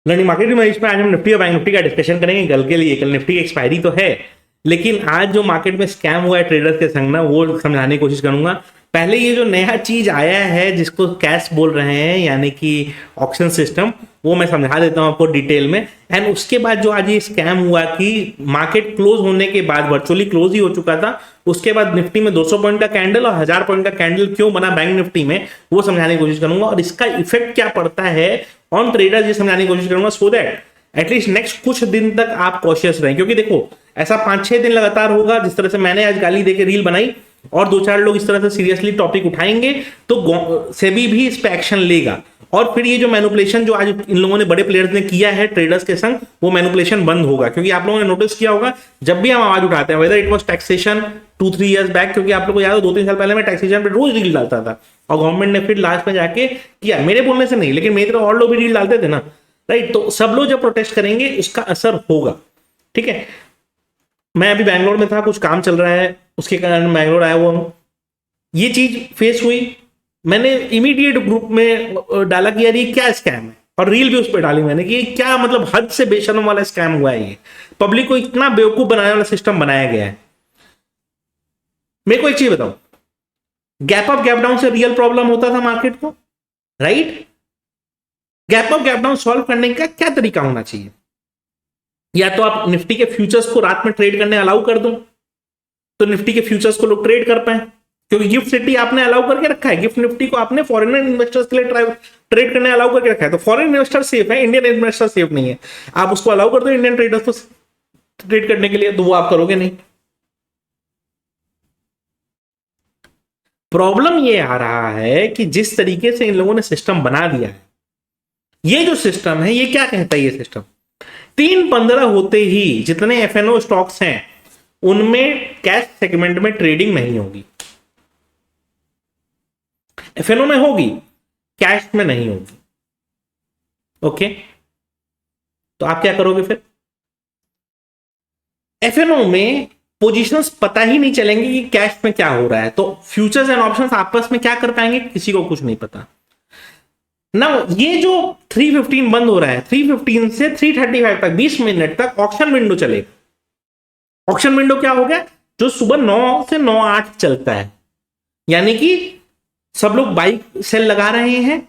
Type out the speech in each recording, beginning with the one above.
Learning market में इसमें आज हम निफ्टी और बैंक निफ्टी का डिस्कशन करेंगे। कल के लिए, कल निफ्टी की एक्सपायरी तो है, लेकिन आज जो मार्केट में स्कैम हुआ है ट्रेडर्स के संग ना, वो समझाने की कोशिश करूंगा। पहले ये जो नया चीज आया है जिसको कैश बोल रहे हैं, यानी कि ऑक्शन सिस्टम, वो मैं समझा देता हूं आपको डिटेल में। एंड उसके बाद जो आज ये स्कैम हुआ कि मार्केट क्लोज होने के बाद, वर्चुअली क्लोज ही हो चुका था, उसके बाद निफ्टी में 200 पॉइंट का कैंडल और 1000 पॉइंट का कैंडल क्यों बना बैंक निफ्टी में, वो समझाने की कोशिश करूंगा। और इसका इफेक्ट क्या पड़ता है ऑन ट्रेडर्स, ये समझाने की कोशिश करूंगा, सो दैट एटलीस्ट नेक्स्ट कुछ दिन तक आप कॉशियस रहें। क्योंकि देखो, ऐसा 5-6 दिन लगातार होगा, जिस तरह से मैंने आज गाली देके रील बनाई और 2-4 लोग इस तरह से सीरियसली टॉपिक उठाएंगे, तो सेबी भी इस पे एक्शन लेगा। और फिर ये जो मैनिपुलेशन जो आज इन लोगों ने, बड़े प्लेयर्स ने किया है ट्रेडर्स के संग, वो मैनिपुलेशन बंद होगा। क्योंकि आप लोगों ने नोटिस किया होगा, जब भी हम आवाज उठाते हैं, whether it was taxation 2-3 years back, क्योंकि आप लोगों को याद हो 2-3 साल पहले मैं टैक्सेशन पे रोज रील डालता था और गवर्नमेंट ने फिर लास्ट में जाके किया, मेरे बोलने से नहीं, लेकिन मेरी तरह और लोग भी रील डालते थे ना, राइट। तो सब लोग जब प्रोटेस्ट करेंगे उसका असर होगा, ठीक है। मैं अभी बैंगलोर में था, कुछ काम चल रहा है, उसके कारण बैंगलोर आया हुआ हूं। ये चीज फेस हुई, मैंने इमीडिएट ग्रुप में डाला कि यार ये क्या स्कैम है, और रील भी उस पर डाली मैंने कि क्या मतलब हद से बेशर्म वाला स्कैम हुआ है, ये पब्लिक को इतना बेवकूफ बनाने वाला सिस्टम बनाया गया है। मेरे को एक चीज बताओ, गैप अप गैप डाउन से रियल प्रॉब्लम होता था मार्केट को, right. Gap up gap down solve करने का क्या तरीका होना चाहिए? या तो आप निफ्टी के फ्यूचर्स को रात में ट्रेड करने अलाउ कर दो, तो निफ्टी के फ्यूचर्स को लोग ट्रेड कर पाए, क्योंकि गिफ्ट सिटी आपने अलाउ करके रखा है, गिफ्ट निफ्टी को आपने फॉरेनर इन्वेस्टर्स के लिए ट्रेड करने अलाउ करके रखा है। तो फॉरेन इन्वेस्टर सेफ है, इंडियन इन्वेस्टर सेफ नहीं है। आप उसको अलाउ कर दो इंडियन ट्रेडर्स को ट्रेड करने के लिए, तो वो आप करोगे नहीं। प्रॉब्लम ये आ रहा है कि जिस तरीके से इन लोगों ने सिस्टम बना दिया है, ये जो सिस्टम है, ये क्या कहता है ये सिस्टम, 3:15 होते ही जितने एफएनओ स्टॉक्स हैं उनमें कैश सेगमेंट में ट्रेडिंग नहीं होगी। एफएनओ में होगी, कैश में नहीं होगी, ओके। तो आप क्या करोगे फिर? एफएनओ में पोजीशंस पता ही नहीं चलेंगे कि कैश में क्या हो रहा है, तो फ्यूचर्स एंड ऑप्शंस आपस में क्या कर पाएंगे, किसी को कुछ नहीं पता ना। ये जो 3:15 बंद हो रहा है, 3:15 से 3:35 तक 20 मिनट तक ऑप्शन विंडो चलेगा। ऑप्शन विंडो क्या हो गया? जो सुबह 9 से 9-8 चलता है, यानी कि सब लोग बाई सेल लगा रहे हैं,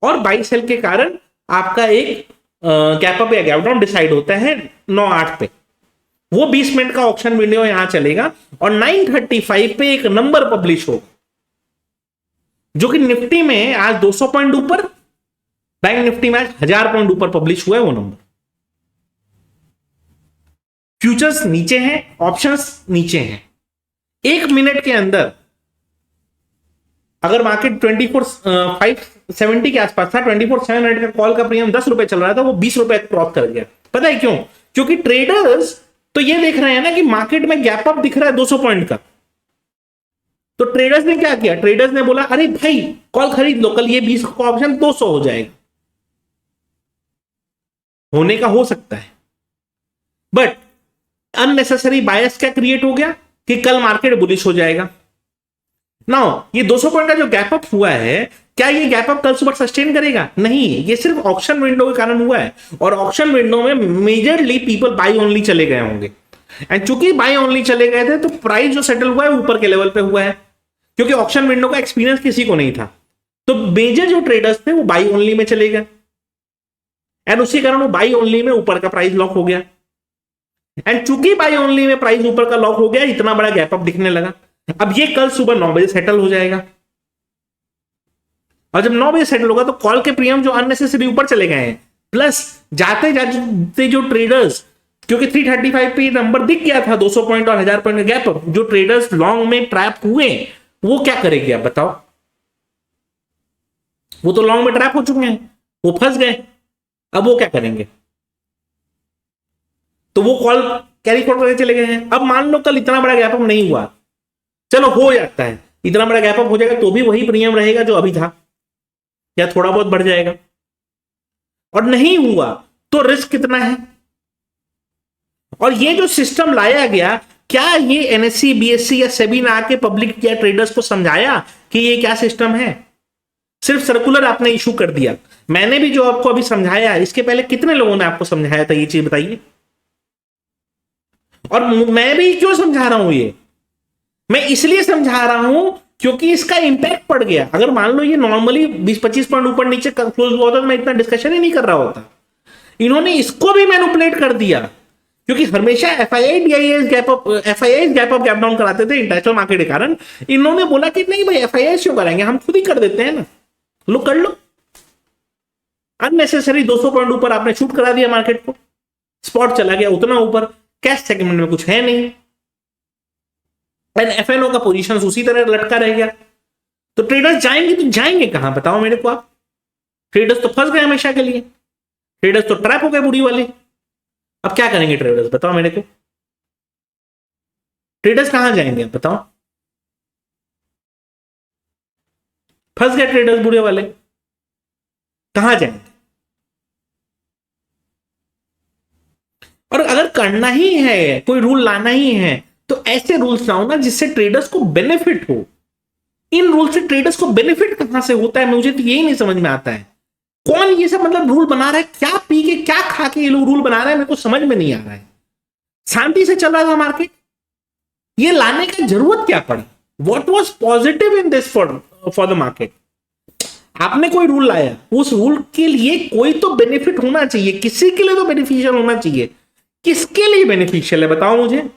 और बाई सेल के कारण आपका एक गैप अप या गैप डाउन डिसाइड होता है 9-8 पे। वो 20 मिनट का ऑप्शन विंडो यहां चलेगा, और 9:35 पे एक नंबर पब्लिश होगा, जो कि निफ्टी में आज 200 पॉइंट ऊपर, बैंक निफ्टी में आज 1000 पॉइंट ऊपर पब्लिश हुआ है वो नंबर। फ्यूचर्स नीचे हैं, ऑप्शंस नीचे हैं। 1 मिनट के अंदर अगर मार्केट 24,570 के आसपास था, 24,700 का कॉल का प्रीमियम 10 रुपए चल रहा था, वो 20 रुपए क्रॉस कर गया। पता है क्यों? क्योंकि ट्रेडर्स तो ये देख रहे हैं ना कि मार्केट में गैप अप दिख रहा है 200 पॉइंट का, तो ट्रेडर्स ने क्या किया? ट्रेडर्स ने बोला अरे भाई कॉल खरीद लो, कल ये 20 का ऑप्शन 200 हो जाएगा। होने का हो सकता है, बट अननेसेसरी बायस क्या क्रिएट हो गया कि कल मार्केट बुलिश हो जाएगा। नाउ ये 200 पॉइंट का जो गैप अप हुआ है, क्या ये गैप अप कल सुबह सस्टेन करेगा? नहीं, ये सिर्फ ऑप्शन विंडो के कारण हुआ है, और ऑप्शन विंडो में मेजरली पीपल बाई ओनली चले गए होंगे। एंड चूंकि बाई ओनली चले गए थे, तो प्राइस जो सेटल हुआ है ऊपर के लेवल पे हुआ है, क्योंकि ऑप्शन विंडो का एक्सपीरियंस किसी को नहीं था। तो मेजर जो ट्रेडर्स थे वो बाई ओनली में चले गए, एंड उसी कारण वो बाई ओनली में ऊपर का प्राइस लॉक हो गया। एंड चूंकि बाई ओनली में प्राइस ऊपर का लॉक हो गया, इतना बड़ा गैप अप दिखने लगा। अब ये कल सुबह 9 बजे सेटल हो जाएगा, और जब 9 बजे सेटल होगा तो कॉल के प्रीमियम जो अननेसेसरी ऊपर चले गए हैं, प्लस जाते जाते जो ट्रेडर्स, क्योंकि 3:35 पे नंबर दिख गया था 200 पॉइंट और 1000 पॉइंट का गैप अप, जो ट्रेडर्स लॉन्ग में ट्रैप हुए वो क्या करेंगे आप बताओ? वो तो लॉन्ग में ट्रैप हो चुके हैं, वो फंस गए, अब वो क्या करेंगे? तो वो कॉल कैरी फॉरवर्ड करके चले गए हैं। अब मान लो कल इतना बड़ा गैप अप नहीं हुआ, चलो हो जाता है, इतना बड़ा गैप अप हो जाएगा तो भी वही प्रीमियम रहेगा जो अभी था, या थोड़ा बहुत बढ़ जाएगा। और नहीं हुआ तो रिस्क कितना है? और ये जो सिस्टम लाया गया, क्या ये एनएससी, बीएससी या सेबी ने आके पब्लिक या ट्रेडर्स को समझाया कि ये क्या सिस्टम है? सिर्फ सर्कुलर आपने इशू कर दिया। मैंने भी जो आपको अभी समझाया, इसके पहले कितने लोगों ने आपको समझाया था ये चीज बताइए। और मैं भी क्यों समझा रहा हूं ये, मैं इसलिए समझा रहा हूं क्योंकि इसका इंपैक्ट पड़ गया। अगर मान लो ये नॉर्मली 20-25 पॉइंट ऊपर नीचे क्लोज हुआ होता तो मैं इतना डिस्कशन ही नहीं कर रहा होता। इन्होंने इसको भी मैनिपुलेट कर दिया, क्योंकि हमेशा FII DIIs gap up, FII gap up gap down कराते थे इंटरनेशनल मार्केट के कारण। इन्होंने बोला कि नहीं भाई एफआईआई क्यों कराएंगे, हम खुद ही कर देते हैं ना, लो कर लो। अननेसेसरी 200 पॉइंट ऊपर आपने शूट करा दिया मार्केट को, स्पॉट चला गया उतना ऊपर, कैश सेगमेंट में कुछ है नहीं, एफएनओ का पोजीशन उसी तरह लटका रह गया। तो ट्रेडर्स जाएंगे तो जाएंगे कहां बताओ मेरे को आप। ट्रेडर्स तो फंस गए हमेशा के लिए, ट्रेडर्स तो ट्रैप हो गए बुरी वाले। अब क्या करेंगे ट्रेडर्स बताओ मेरे को, ट्रेडर्स कहां जाएंगे बताओ, फंस गए ट्रेडर्स बुरे वाले, कहां जाएंगे। और अगर करना ही है, कोई रूल लाना ही है, तो ऐसे रूल्स लाओ ना जिससे ट्रेडर्स को बेनिफिट हो। इन रूल से ट्रेडर्स को बेनिफिट कहां से होता है, मुझे तो यही नहीं समझ में आता है। कौन ये सब मतलब रूल बना रहा है, क्या पी के क्या खा के ये लोग रूल बना रहे हैं, मेरे को समझ में नहीं आ रहा है। शांति से चल रहा था मार्केट, ये लाने का जरूरत क्या पड़ा, what was positive in this for the market. आपने कोई रूल लाया, उस रूल के लिए कोई तो बेनिफिट होना चाहिए, किसी के लिए तो बेनिफिशियल होना चाहिए। किसके लिए बेनिफिशियल है बताओ मुझे,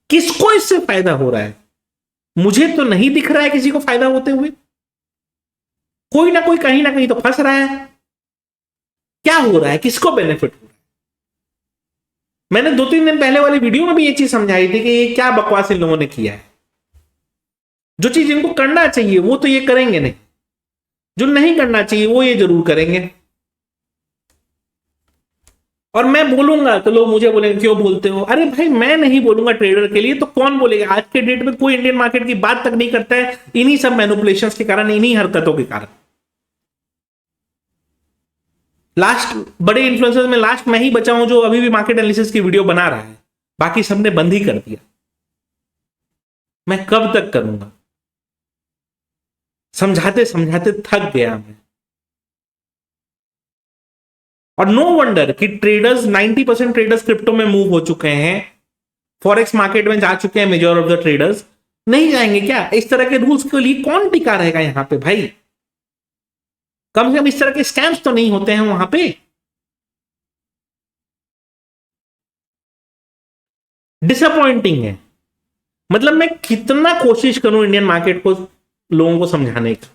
किसको इससे फायदा हो रहा है। मुझे तो नहीं दिख रहा है किसी को फायदा होते हुए। कोई ना कोई कहीं ना कहीं तो फंस रहा है। क्या हो रहा है, किसको बेनिफिट हो रहा है। मैंने 2-3 दिन पहले वाली वीडियो में भी ये चीज समझाई थी कि ये क्या बकवास इन लोगों ने किया है। जो चीज इनको करना चाहिए वो तो ये करेंगे नहीं, जो नहीं करना चाहिए वो ये जरूर करेंगे। और मैं बोलूंगा तो लोग मुझे बोलेंगे क्यों बोलते हो। अरे भाई मैं नहीं बोलूंगा ट्रेडर के लिए तो कौन बोलेगा। आज के डेट में कोई इंडियन मार्केट की बात तक नहीं करता है, इन्हीं सब मैनिपुलेशंस के कारण, इन्हीं हरकतों के कारण। लास्ट बड़े इन्फ्लुएंसर्स में लास्ट मैं ही बचा हूं जो अभी भी मार्केट एनालिसिस की वीडियो बना रहा है, बाकी सबने बंद ही कर दिया। मैं कब तक करूंगा, समझाते समझाते थक गया मैं। और नो वंडर कि ट्रेडर्स 90% ट्रेडर्स क्रिप्टो में मूव हो चुके हैं, फॉरेक्स मार्केट में जा चुके हैं मेजॉर ऑफ द ट्रेडर्स। नहीं जाएंगे क्या, इस तरह के रूल्स के लिए कौन टिका रहेगा यहां पे भाई। कम से कम इस तरह के स्कैम्स तो नहीं होते हैं वहां पे। डिसअपॉइंटिंग है। मतलब मैं कितना कोशिश करूं इंडियन मार्केट को लोगों को समझाने की,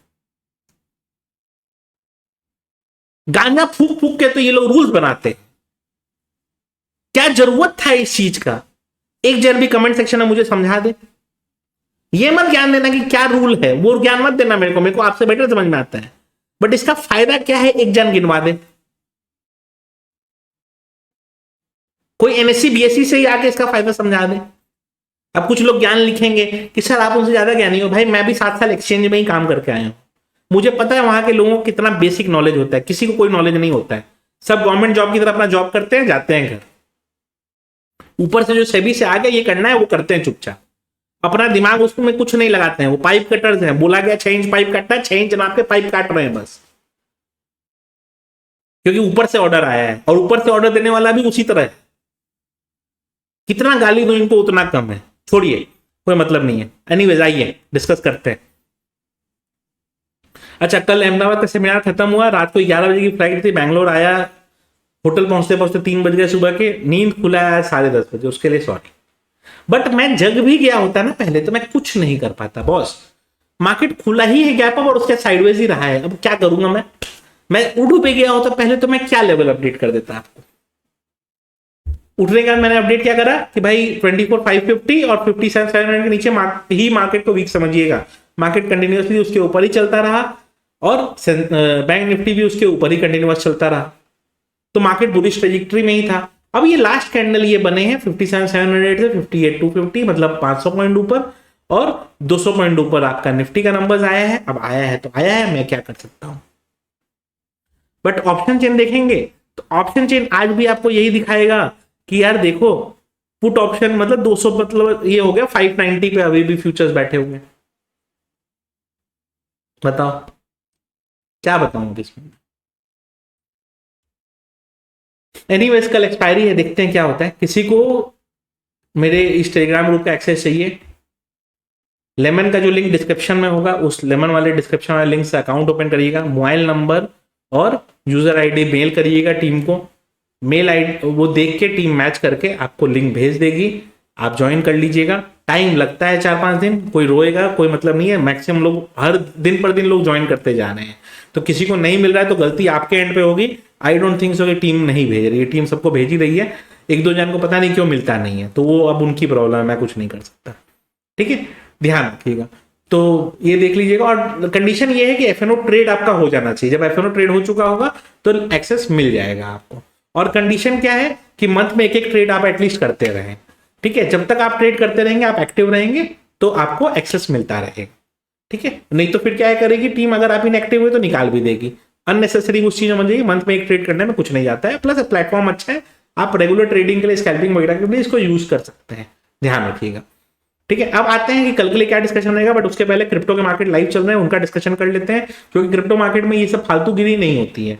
गांजा फूक फूक के तो ये लोग रूल्स बनाते। क्या जरूरत था इस चीज का, एक जन भी कमेंट सेक्शन में मुझे समझा दे। ये मत ज्ञान देना कि क्या रूल है, वो ज्ञान मत देना मेरे को आपसे बेटर समझ में आता है। बट इसका फायदा क्या है, एक जन गिनवा दे। कोई एनएससी बीएससी से ही आके इसका फायदा समझा दे। अब कुछ लोग ज्ञान लिखेंगे कि सर आप उनसे ज्यादा ज्ञानी हो। भाई मैं भी 7 साल एक्सचेंज में ही काम करके आया हूं, मुझे पता है वहां के लोगों को कितना बेसिक नॉलेज होता है। किसी को कोई नॉलेज नहीं होता है, सब गवर्नमेंट जॉब की तरह अपना जॉब करते हैं, जाते हैं घर। ऊपर से जो सेबी से आगे ये करना है वो करते हैं चुपचाप, अपना दिमाग उसमें कुछ नहीं लगाते हैं। वो पाइप कटर्स हैं, बोला गया 6 इंच पाइप काटना है, 6 इंच नाप के पाइप काट रहे हैं बस, क्योंकि ऊपर से ऑर्डर आया है और ऊपर से ऑर्डर देने वाला भी उसी तरह है। कितना गाली दो इनको उतना कम है, छोड़िए कोई मतलब नहीं है। एनीवेज आइए डिस्कस करते हैं। अच्छा, कल अहमदाबाद का सेमिनार खत्म हुआ, रात को 11 बजे की फ्लाइट थी, बैंगलोर आया, होटल पहुंचते पहुंचते 3 बज गए सुबह के, नींद खुला है 10:30 बजे, उसके लिए सॉरी। बट मैं जग भी गया होता ना पहले तो मैं कुछ नहीं कर पाता बॉस। मार्केट खुला ही है गैप अप और उसके साइडवेज ही रहा है, अब क्या करूंगा मैं उडू पे गया होता पहले तो मैं क्या लेवल अपडेट कर देता आपको। उठने का मैंने अपडेट क्या करा कि भाई 24,550 और 57,700 के नीचे ही मार्केट को वीक समझिएगा। मार्केट कंटिन्यूसली उसके ऊपर ही चलता रहा और बैंक निफ्टी भी उसके ऊपर ही कंटिन्यूस चलता रहा, तो मार्केट बुलिश ट्रेजेक्टरी में ही था। अब ये लास्ट कैंडल ये बने हैं 57,700 से 58,250, मतलब 500 पॉइंट ऊपर और 200 पॉइंट ऊपर आपका निफ्टी का नंबर्स आया है। अब आया है तो आया है, मैं क्या कर सकता हूं। बट ऑप्शन चेन देखेंगे तो ऑप्शन चेन आज भी आपको यही दिखाएगा कि यार देखो पुट ऑप्शन मतलब 200, मतलब ये हो गया 590 पे अभी भी फ्यूचर्स बैठे हुए हैं। बताओ क्या बताऊं इसमें। एनीवेज कल एक्सपायरी है, देखते हैं क्या होता है। किसी को मेरे इस टेलीग्राम ग्रुप का एक्सेस चाहिए, लेमन का जो लिंक डिस्क्रिप्शन में होगा उस लेमन वाले डिस्क्रिप्शन वाले लिंक से अकाउंट ओपन करिएगा, मोबाइल नंबर और यूजर आईडी मेल करिएगा टीम को, मेल आईडी वो देख के टीम मैच करके आपको लिंक भेज देगी, आप ज्वाइन कर लीजिएगा। टाइम लगता है 4-5 दिन, कोई रोएगा कोई मतलब नहीं है, मैक्सिमम लोग हर दिन पर दिन लोग ज्वाइन करते जा रहे हैं, तो किसी को नहीं मिल रहा है तो गलती आपके एंड पे होगी। आई डोंट थिंक सो कि टीम नहीं भेज रही है, टीम सबको भेज ही रही है, एक दो जन को पता नहीं क्यों मिलता नहीं है, तो वो अब उनकी प्रॉब्लम है, मैं कुछ नहीं कर सकता। ठीक है, ध्यान रखिएगा। तो ये देख लीजिएगा, और कंडीशन ये है कि एफ ट्रेड आपका हो जाना चाहिए, जब एफ ट्रेड हो चुका होगा तो एक्सेस मिल जाएगा आपको। और कंडीशन क्या है कि मंथ में एक एक ट्रेड आप एटलीस्ट करते रहें। ठीक है, जब तक आप ट्रेड करते रहेंगे, आप एक्टिव रहेंगे, तो आपको एक्सेस मिलता रहेगा। ठीक है, नहीं तो फिर क्या करेगी टीम, अगर आप इनएक्टिव हुए तो निकाल भी देगी, अननेसेसरी उस चीज में जाएगी। मंथ में एक ट्रेड करने में कुछ नहीं जाता है, प्लस प्लेटफॉर्म अच्छा है, आप रेगुलर ट्रेडिंग के लिए, स्कैल्पिंग वगैरह के लिए इसको यूज कर सकते हैं, ध्यान रखिएगा। ठीक है, अब आते हैं कि कल के लिए क्या डिस्कशन रहेगा, बट उसके पहले क्रिप्टो के मार्केट लाइव चल रहे हैं, उनका डिस्कशन कर लेते हैं, क्योंकि क्रिप्टो मार्केट में ये सब फालतूगिरी नहीं होती है।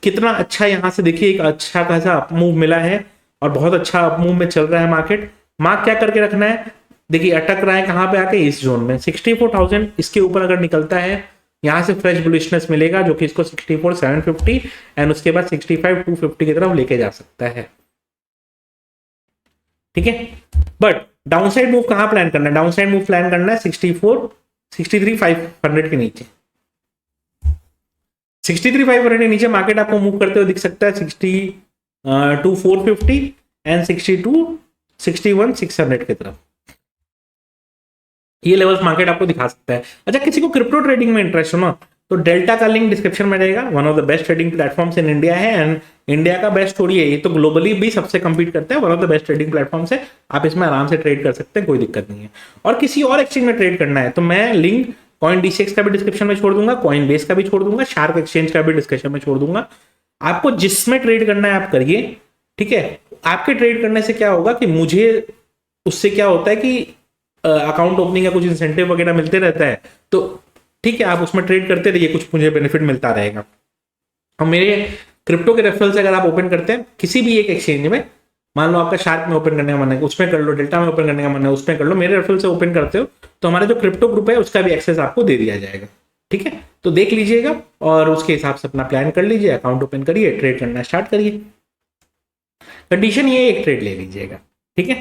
कितना अच्छा यहां से देखिए, एक अच्छा खासा अपमूव मिला है और बहुत अच्छा अपमूव में चल रहा है मार्केट। मार्क क्या करके रखना है, देखिए अटक रहा है कहां पे आके, इस जोन में 64,000, इसके ऊपर अगर निकलता है यहां से फ्रेश बुलिशनेस मिलेगा, जो कि इसको 64,750 एंड उसके बाद 65,250 की तरफ लेके जा सकता है। ठीक है, बट डाउनसाइड मूव कहां प्लान करना है, डाउनसाइड मूव प्लान करना है 63,500 के नीचे। 63,500 के नीचे मार्केट आपको मूव करते हुए दिख सकता है 62,450 एंड 61,600 की तरफ, ये लेवल्स मार्केट आपको दिखा सकता है। अच्छा, किसी को क्रिप्टो ट्रेडिंग में इंटरेस्ट हो ना, तो डेल्टा का लिंक डिस्क्रिप्शन में रहेगा, one of the best trading platforms in India है, एंड इंडिया का बेस्ट थोड़ी है, ये तो ग्लोबली भी सबसे कम्पीट करता है, one of the best trading platforms है, आप इसमें आराम से ट्रेड कर सकते हैं, कोई दिक्कत नहीं है। और किसी और एक्सचेंज में ट्रेड करना है तो मैं लिंक कॉइन DCX का भी डिस्क्रिप्शन में छोड़ दूंगा, कॉइन बेस का भी छोड़ दूंगा, शार्क एक्सचेंज का भी डिस्क्रिप्शन में छोड़ दूंगा, आपको जिसमें ट्रेड करना है आप करिए। ठीक है, आपके ट्रेड करने से क्या होगा कि मुझे उससे क्या होता है कि अकाउंट ओपनिंग का कुछ इंसेंटिव वगैरह मिलते रहता है, तो ठीक है आप उसमें ट्रेड करते रहिए, कुछ मुझे बेनिफिट मिलता रहेगा। और मेरे क्रिप्टो के रेफरल से अगर आप ओपन करते हैं किसी भी एक एक्सचेंज में, मान लो आपका शार्क में ओपन करने का मन है उसमें कर लो, डेल्टा में ओपन करने का मन है उसमें कर लो, मेरे रेफरल से ओपन करते हो तो हमारा जो क्रिप्टो ग्रुप है उसका भी एक्सेस आपको दे दिया जाएगा। ठीक है, तो देख लीजिएगा और उसके हिसाब से अपना प्लान कर लीजिए, अकाउंट ओपन करिए, ट्रेड करना स्टार्ट करिए। कंडीशन ये एक ट्रेड ले लीजिएगा। ठीक है,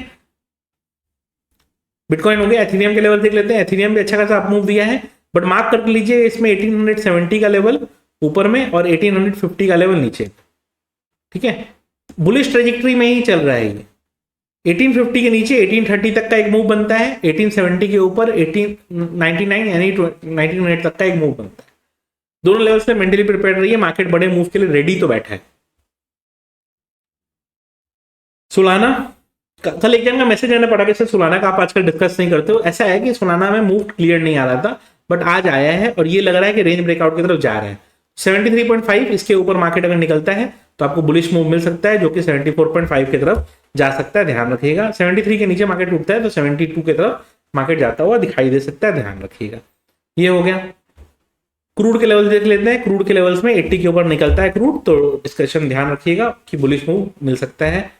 बिटकॉइन हो गया, एथेरियम के लेवल देख लेते हैं। एथेरियम भी अच्छा खासा अप मूव दिया है, बट मार्क कर लीजिए इसमें 1870 का लेवल ऊपर में और 1850 का लेवल नीचे। ठीक है, बुलिश ट्रेजेक्टरी में ही चल रहा है ये, 1850 के नीचे 1830 तक का एक मूव बनता है, 1870 के ऊपर 1899 यानी 1900 तक का एक मूव बनता है। दोनों लेवल्स पे मेंटली प्रिपेयर रहिए, मार्केट बड़े मूव के लिए रेडी तो बैठा है। सुलाना, कल एक जन का मैसेज आने पड़ा कि सर सुलाना का आप आजकल डिस्कस नहीं करते हो। ऐसा है कि सुलाना में मूव क्लियर नहीं आ रहा था, बट आज आया है और ये लग रहा है कि रेंज ब्रेकआउट की तरफ जा रहा है। 73.5 इसके ऊपर मार्केट अगर निकलता है तो आपको बुलिश मूव मिल सकता है, जो कि 74.5 की तरफ जा सकता है, ध्यान रखिएगा। 73 के नीचे मार्केट टूटता है तो 72 की तरफ मार्केट जाता हुआ दिखाई दे सकता है, ध्यान रखिएगा। ये हो गया। क्रूड के लेवल देख लेते हैं, क्रूड के लेवल्स में 80 के ऊपर निकलता है क्रूड, तो डिस्कशन ध्यान रखिएगा कि बुलिश मूव मिल सकता है।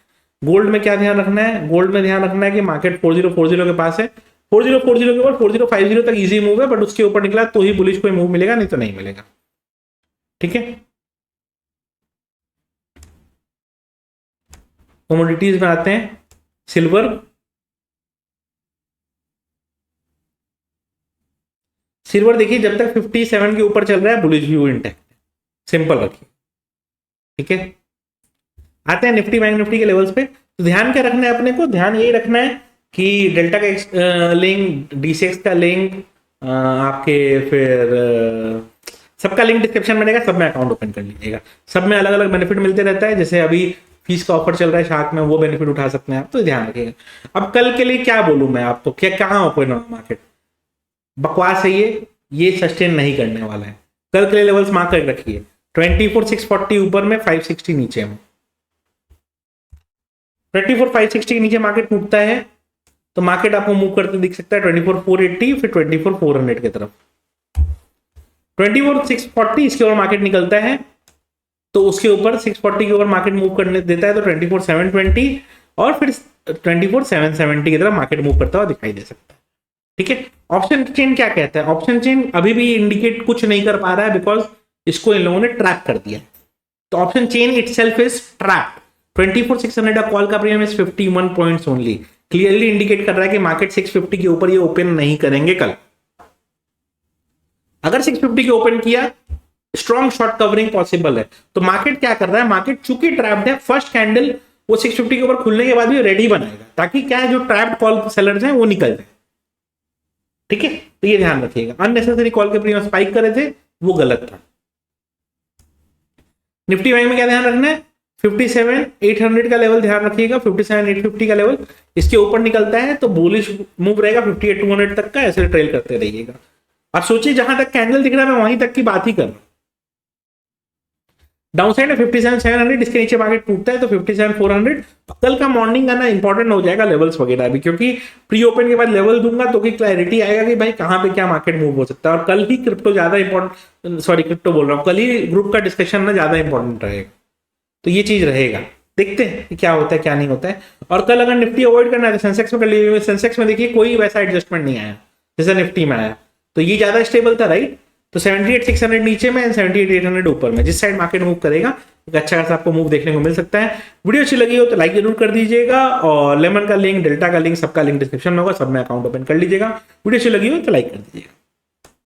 गोल्ड में क्या ध्यान रखना है, गोल्ड में ध्यान रखना है कि मार्केट 4040 के पास है, 4040 के ऊपर 4050 तक इजी मूव है, बट उसके ऊपर निकला तो ही बुलिश कोई मूव मिलेगा, नहीं तो नहीं मिलेगा। ठीक है, कमोडिटीज में आते हैं। सिल्वर, सिल्वर देखिए जब तक 57 के ऊपर चल रहा है बुलिश व्यू इंटैक्ट, सिंपल रखिए। ठीक है, आते हैं निफ्टी बैंक निफ्टी के लेवल्स पे। तो ध्यान क्या रखना है अपने को, ध्यान यही रखना है कि डेल्टा का लिंक, DCX का लिंक, आपके फिर सबका लिंक डिस्क्रिप्शन में रहेगा, सब में अकाउंट ओपन कर लीजिएगा। सब में अलग अलग बेनिफिट मिलते रहता है, जैसे अभी फीस का ऑफर चल रहा है शार्क में, वो बेनिफिट उठा सकते हैं आप, तो ध्यान रखिएगा। अब कल के लिए क्या बोलूं मैं आपको, क्या कहाँ ओपन हो मार्केट, बकवास है ये सस्टेन नहीं करने वाला है। कल के लिए लेवल्स मार्क कर रखिए, 24,640 ऊपर में, 560 नीचे में। 24,560 के नीचे मार्केट टूटता है तो मार्केट आपको मूव करते दिख सकता है 24,480 फिर 24,400 की तरफ। 24,640 इसके ऊपर मार्केट निकलता है तो उसके ऊपर 640 के ऊपर मार्केट मूव करने देता है तो 24,720 और फिर 24,770 की तरफ मार्केट मूव करता हुआ दिखाई दे सकता है। ठीक है, ऑप्शन चेन क्या कहता है? ऑप्शन चेन अभी भी इंडिकेट कुछ नहीं कर पा रहा है बिकॉज इसको इन लोगों ने ट्रैप कर दिया। तो option chain itself is trapped. 24,600 का कॉल का premium is 51 points only, clearly indicate कर रहा है कि मार्केट 650 के ऊपर ये ओपन नहीं करेंगे कल। अगर 650 के ओपन किया स्ट्रॉन्ग शॉर्ट कवरिंग पॉसिबल है। तो मार्केट क्या कर रहा है? मार्केट चूंकि ट्रैप्ड है, फर्स्ट कैंडल वो 650 के ऊपर खुलने के बाद भी रेडी बनाएगा ताकि क्या है, जो ट्रैप्ड कॉल सेलर्स हैं वो निकल जाए। ठीक है, तो ये ध्यान रखिएगा। अननेसेसरी कॉल के प्रीमियम स्पाइक करे थे वो गलत था। निफ्टी बैंक में क्या ध्यान रखना है? 57,800 का लेवल ध्यान रखिएगा, 57,850 का लेवल इसके ऊपर निकलता है तो बुलिश मूव रहेगा 58,200 तक का, ऐसे ट्रेल करते रहिएगा। और सोचिए जहां तक कैंडल दिख रहा है मैं वहीं तक की बात ही कर रहा हूं। डाउन साइड में 57,700, इसके नीचे मार्केट टूटता है तो 57,400। कल का मॉर्निंग का ना इंपॉर्टेंट हो जाएगा लेवल्स वगैरह भी, क्योंकि प्री ओपन के बाद लेवल दूंगा तो की क्लैरिटी आएगा कि भाई कहां पे क्या मार्केट मूव हो सकता है। और कल ही क्रिप्टो ज्यादा इंपॉर्टेंट, सॉरी क्रिप्टो बोल रहा हूँ, कल ही ग्रुप का डिस्कशन ना ज्यादा इंपॉर्टेंट रहेगा। तो ये चीज रहेगा, देखते हैं कि क्या होता है क्या नहीं होता है। और कल अगर निफ्टी अवॉइड करना है तो सेंसेक्स में कर लीजिए। सेंसेक्स में देखिए कोई वैसा एडजस्टमेंट नहीं आया जैसा निफ्टी में आया, तो ये ज्यादा स्टेबल था, राइट। तो 78,600 नीचे में एंड 78,800 ऊपर में, जिस साइड मार्केट मूव करेगा एक अच्छा खासा आपको मूव देखने को मिल सकता है। वीडियो अच्छी लगी हो तो लाइक जरूर कर दीजिएगा, और लेमन का लिंक, डेल्टा का लिंक, सबका लिंक डिस्क्रिप्शन में होगा, सब में अकाउंट ओपन कर लीजिएगा। वीडियो अच्छी लगी हो तो लाइक कर दीजिएगा।